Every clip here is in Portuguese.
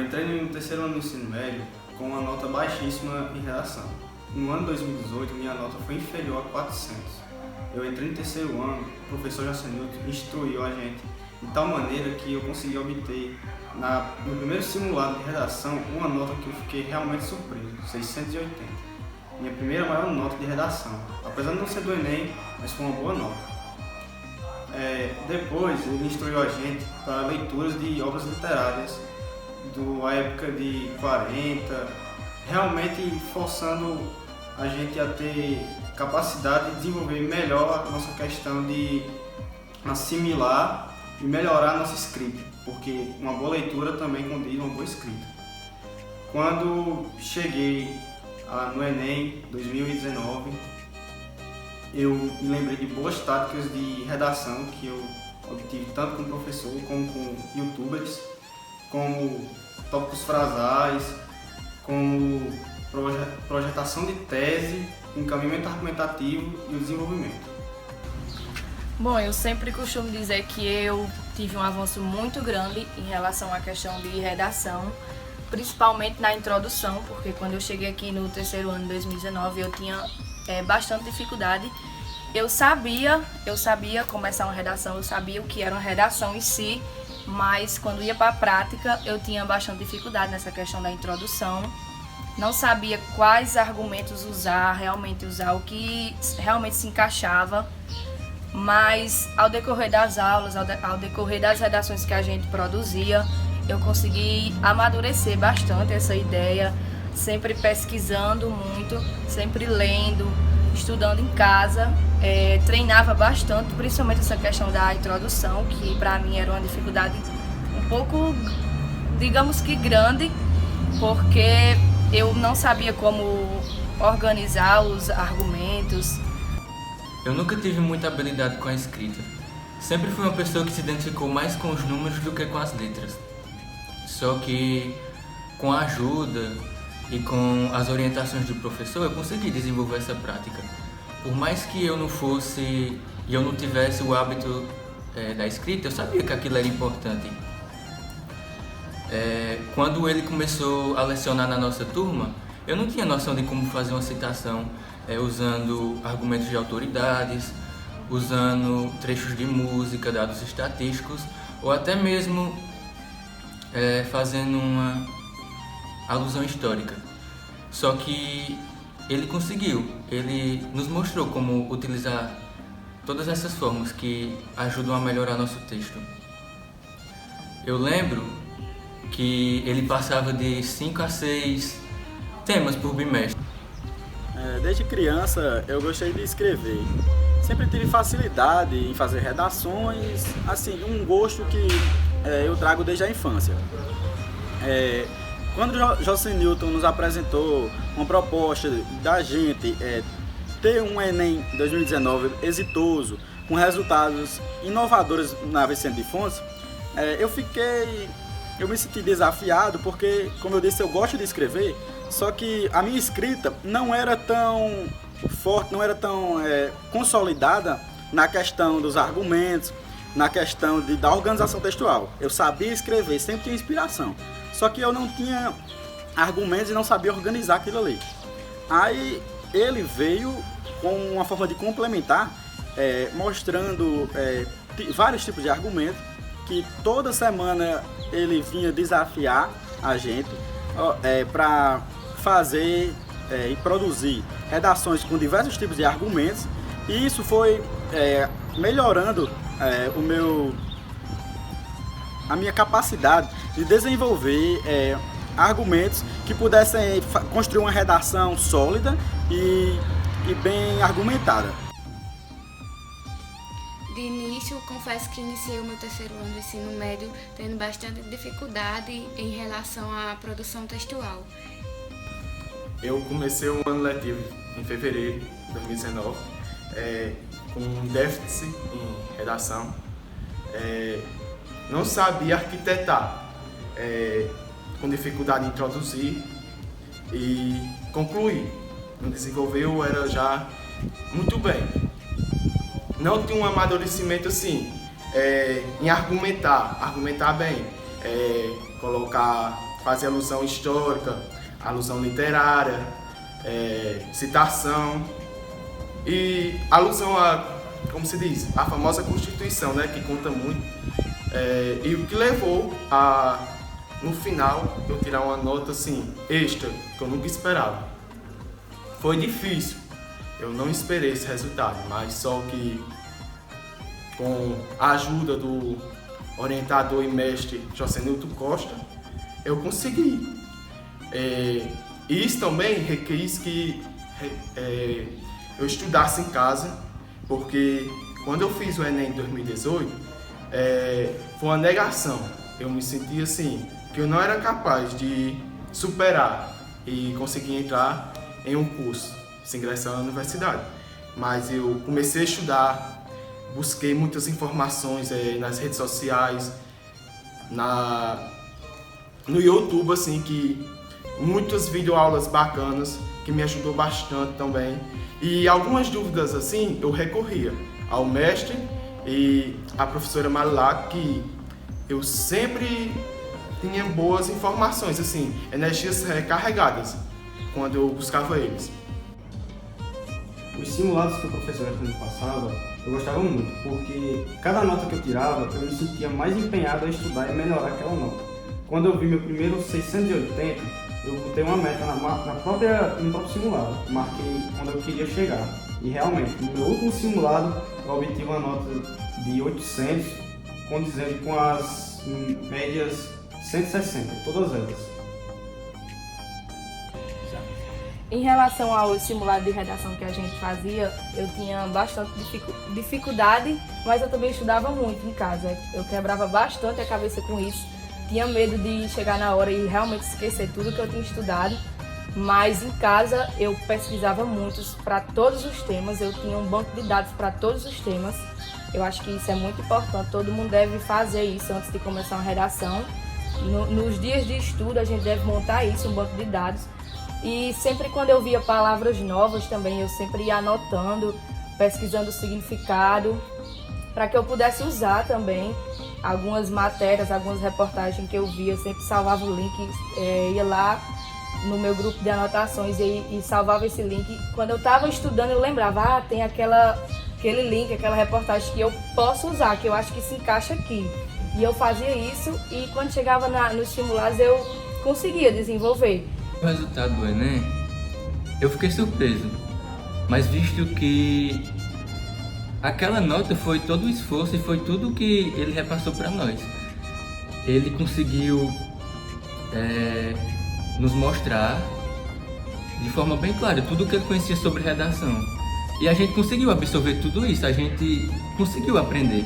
entrei no terceiro ano do ensino médio com uma nota baixíssima em redação. No ano 2018, minha nota foi inferior a 400. Eu entrei no terceiro ano, o professor Jocenilton instruiu a gente de tal maneira que eu consegui obter, no primeiro simulado de redação, uma nota que eu fiquei realmente surpreso, 680. Minha primeira maior nota de redação, apesar de não ser do Enem, mas foi uma boa nota. Depois ele instruiu a gente para leituras de obras literárias da época de 40, realmente forçando a gente a ter capacidade de desenvolver melhor a nossa questão de assimilar e melhorar a nossa escrita, porque uma boa leitura também condiz uma boa escrita. Quando cheguei no Enem 2019, eu me lembrei de boas táticas de redação que eu obtive tanto com o professor como com youtubers, como tópicos frasais, como projetação de tese, encaminhamento argumentativo e o desenvolvimento. Bom, eu sempre costumo dizer que eu tive um avanço muito grande em relação à questão de redação, principalmente na introdução, porque quando eu cheguei aqui no terceiro ano de 2019 eu tinha bastante dificuldade. Eu sabia começar uma redação, eu sabia o que era uma redação em si, mas quando ia para a prática eu tinha bastante dificuldade nessa questão da introdução. Não sabia quais argumentos realmente usar o que realmente se encaixava, mas ao decorrer das aulas, ao decorrer das redações que a gente produzia, eu consegui amadurecer bastante essa ideia, sempre pesquisando muito, sempre lendo, estudando em casa, treinava bastante, principalmente essa questão da introdução, que para mim era uma dificuldade um pouco, digamos que grande, porque eu não sabia como organizar os argumentos. Eu nunca tive muita habilidade com a escrita. Sempre fui uma pessoa que se identificou mais com os números do que com as letras. Só que com a ajuda e com as orientações do professor eu consegui desenvolver essa prática. Por mais que eu não tivesse o hábito da escrita, eu sabia que aquilo era importante. Quando ele começou a lecionar na nossa turma, eu não tinha noção de como fazer uma citação usando argumentos de autoridades, usando trechos de música, dados estatísticos, ou até mesmo fazendo uma alusão histórica. Só que ele conseguiu, ele nos mostrou como utilizar todas essas formas que ajudam a melhorar nosso texto. Eu lembro que ele passava de 5 a 6 temas por bimestre. Desde criança eu gostei de escrever. Sempre tive facilidade em fazer redações, assim, um gosto que eu trago desde a infância. Quando o Jocenilton nos apresentou uma proposta da gente ter um Enem 2019 exitoso, com resultados inovadores na Vicente de Fontes, eu me senti desafiado porque, como eu disse, eu gosto de escrever, só que a minha escrita não era tão forte, não era tão consolidada na questão dos argumentos, na questão da organização textual. Eu sabia escrever, sempre tinha inspiração, só que eu não tinha argumentos e não sabia organizar aquilo ali. Aí ele veio com uma forma de complementar, mostrando vários tipos de argumentos, que toda semana ele vinha desafiar a gente para fazer e produzir redações com diversos tipos de argumentos, e isso foi melhorando a minha capacidade de desenvolver argumentos que pudessem construir uma redação sólida e bem argumentada. De início, confesso que iniciei o meu terceiro ano do ensino médio tendo bastante dificuldade em relação à produção textual. Eu comecei o ano letivo em fevereiro de 2019 com um déficit em redação. Não sabia arquitetar, com dificuldade em introduzir e concluir. No desenvolver eu era já muito bem. Não tinha um amadurecimento assim, em argumentar bem, fazia alusão histórica, alusão literária, citação e alusão a, como se diz, a famosa Constituição, né, que conta muito, e o que levou a, no final, eu tirar uma nota assim, extra, que eu nunca esperava. Foi difícil, eu não esperei esse resultado, mas só que com a ajuda do orientador e mestre Josenilton Costa, eu consegui. Isso também requis que eu estudasse em casa, porque quando eu fiz o Enem em 2018, foi uma negação. Eu me senti assim, que eu não era capaz de superar e conseguir entrar em um curso, se ingressar na universidade. Mas eu comecei a estudar, busquei muitas informações nas redes sociais, no YouTube, assim, que muitas videoaulas bacanas, que me ajudou bastante também. E algumas dúvidas, assim, eu recorria ao mestre e à professora Marilac, que eu sempre tinha boas informações, assim, energias recarregadas, quando eu buscava eles. Os simulados que o professor Antônio passava, eu gostava muito, porque cada nota que eu tirava, eu me sentia mais empenhado a estudar e melhorar aquela nota. Quando eu vi meu primeiro 680, eu botei uma meta no próprio simulado, marquei onde eu queria chegar. E realmente, no meu último simulado, eu obtive uma nota de 800, condizendo com as médias 160, todas elas. Em relação ao simulado de redação que a gente fazia, eu tinha bastante dificuldade, mas eu também estudava muito em casa. Eu quebrava bastante a cabeça com isso. Tinha medo de chegar na hora e realmente esquecer tudo que eu tinha estudado, mas em casa eu pesquisava muito para todos os temas, eu tinha um banco de dados para todos os temas. Eu acho que isso é muito importante, todo mundo deve fazer isso antes de começar uma redação. Nos dias de estudo a gente deve montar isso, um banco de dados. E sempre quando eu via palavras novas também, eu sempre ia anotando, pesquisando o significado, para que eu pudesse usar também algumas matérias, algumas reportagens que eu via, eu sempre salvava o link, ia lá no meu grupo de anotações e salvava esse link. Quando eu estava estudando, eu lembrava, tem aquele link, aquela reportagem que eu posso usar, que eu acho que se encaixa aqui. E eu fazia isso e quando chegava nos simulados eu conseguia desenvolver. O resultado do Enem, eu fiquei surpreso, mas visto que aquela nota foi todo o esforço e foi tudo que ele repassou para nós. Ele conseguiu nos mostrar de forma bem clara tudo o que ele conhecia sobre redação. E a gente conseguiu absorver tudo isso, a gente conseguiu aprender.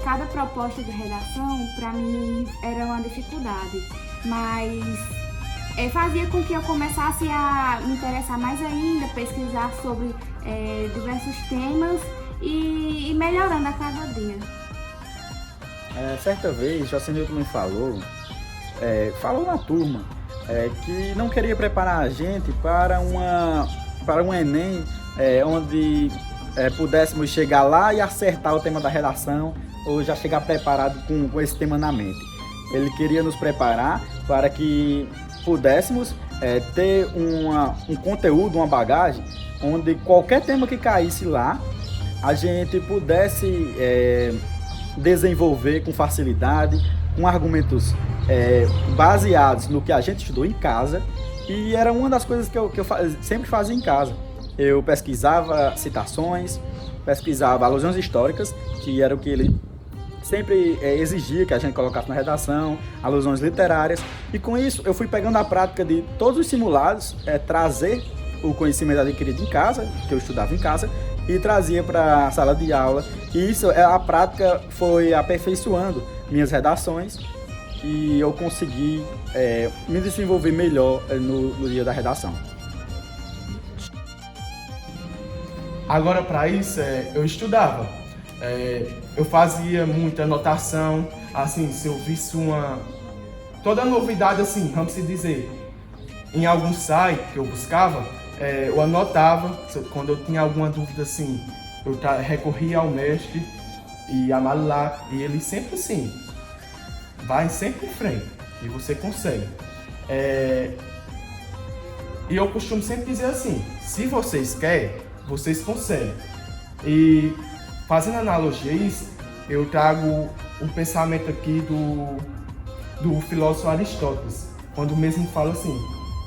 Cada proposta de redação, para mim, era uma dificuldade, mas fazia com que eu começasse a me interessar mais ainda, pesquisar sobre diversos temas e melhorando a cada dia. Certa vez, Josenilton me falou na turma, que não queria preparar a gente para um Enem onde pudéssemos chegar lá e acertar o tema da redação ou já chegar preparado com esse tema na mente. Ele queria nos preparar para que pudéssemos ter um conteúdo, uma bagagem, onde qualquer tema que caísse lá, a gente pudesse desenvolver com facilidade, com argumentos baseados no que a gente estudou em casa. E era uma das coisas que eu sempre fazia em casa. Eu pesquisava citações, pesquisava alusões históricas, que era o que ele sempre exigia que a gente colocasse na redação, alusões literárias. E com isso eu fui pegando a prática de todos os simulados, trazer o conhecimento adquirido em casa, que eu estudava em casa, e trazia para a sala de aula. E isso, a prática foi aperfeiçoando minhas redações e eu consegui me desenvolver melhor no dia da redação. Agora, para isso, eu estudava. Eu fazia muita anotação, assim, se eu visse toda novidade, assim, vamos dizer, em algum site que eu buscava, eu anotava. Quando eu tinha alguma dúvida, assim, eu recorria ao mestre e a Marilac, e ele sempre assim, vai sempre em frente. e você consegue. E eu costumo sempre dizer assim, se vocês querem, vocês conseguem. E fazendo analogia a isso, eu trago um pensamento aqui do filósofo Aristóteles, quando mesmo fala assim,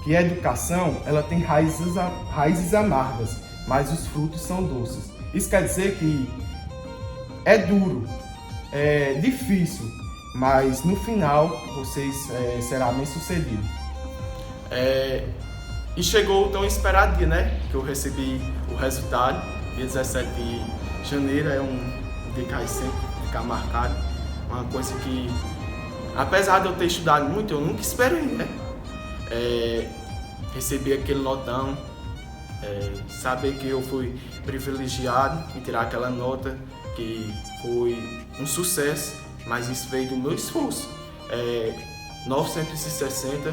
que a educação ela tem raízes amargas, mas os frutos são doces. Isso quer dizer que é duro, é difícil, mas no final vocês serão bem-sucedidos. E chegou o tão esperado dia, né? Que eu recebi o resultado, dia 17 de janeiro, é um dia que vai sempre ficar marcado. Uma coisa que, apesar de eu ter estudado muito, eu nunca esperei, né? Receber aquele notão, saber que eu fui privilegiado em tirar aquela nota, que foi um sucesso, mas isso veio do meu esforço. 960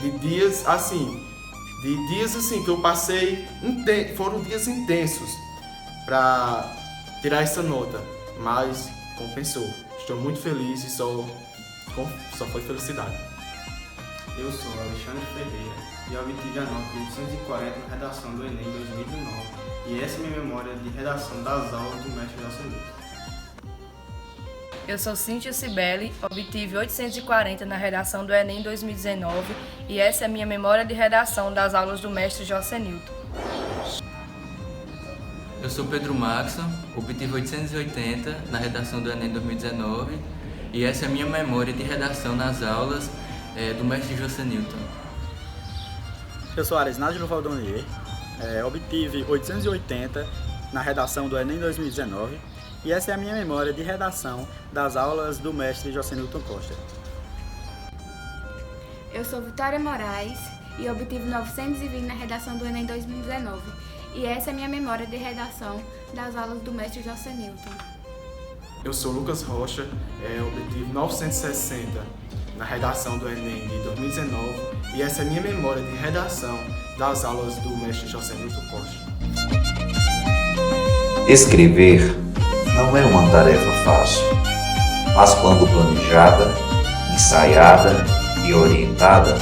de dias assim que eu passei, foram dias intensos para tirar essa nota, mas compensou. Estou muito feliz e só foi felicidade. Eu sou Alexandre Ferreira e obtive a nota de 840 na redação do Enem 2019 e essa é minha memória de redação das aulas do mestre Jocenilton. Eu sou Cíntia Cibele, obtive 840 na redação do Enem 2019 e essa é a minha memória de redação das aulas do mestre Jocenilton. Eu sou Pedro Maxson, obtive 880 na redação do Enem 2019 e essa é a minha memória de redação nas aulas do mestre Jocenilton. Eu sou Aresnaldo Valdonier, obtive 880 na redação do Enem 2019 e essa é a minha memória de redação das aulas do mestre Jocenilton Costa. Eu sou Vitória Moraes e obtive 920 na redação do Enem 2019 e essa é a minha memória de redação das aulas do mestre Jocenilton. Eu sou Lucas Rocha, obtive 960 na redação do Enem de 2019 e essa é a minha memória de redação das aulas do mestre Jocenilton Costa. Escrever não é uma tarefa fácil, mas quando planejada, ensaiada e orientada,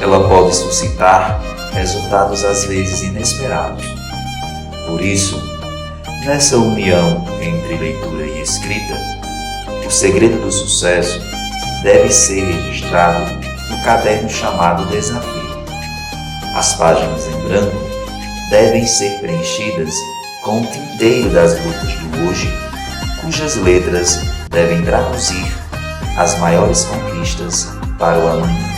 ela pode suscitar resultados às vezes inesperados. Por isso, nessa união entre leitura e escrita, o segredo do sucesso deve ser registrado no caderno chamado Desafio. As páginas em branco devem ser preenchidas com o tinteiro das lutas do hoje, cujas letras devem traduzir as maiores conquistas para o amanhã.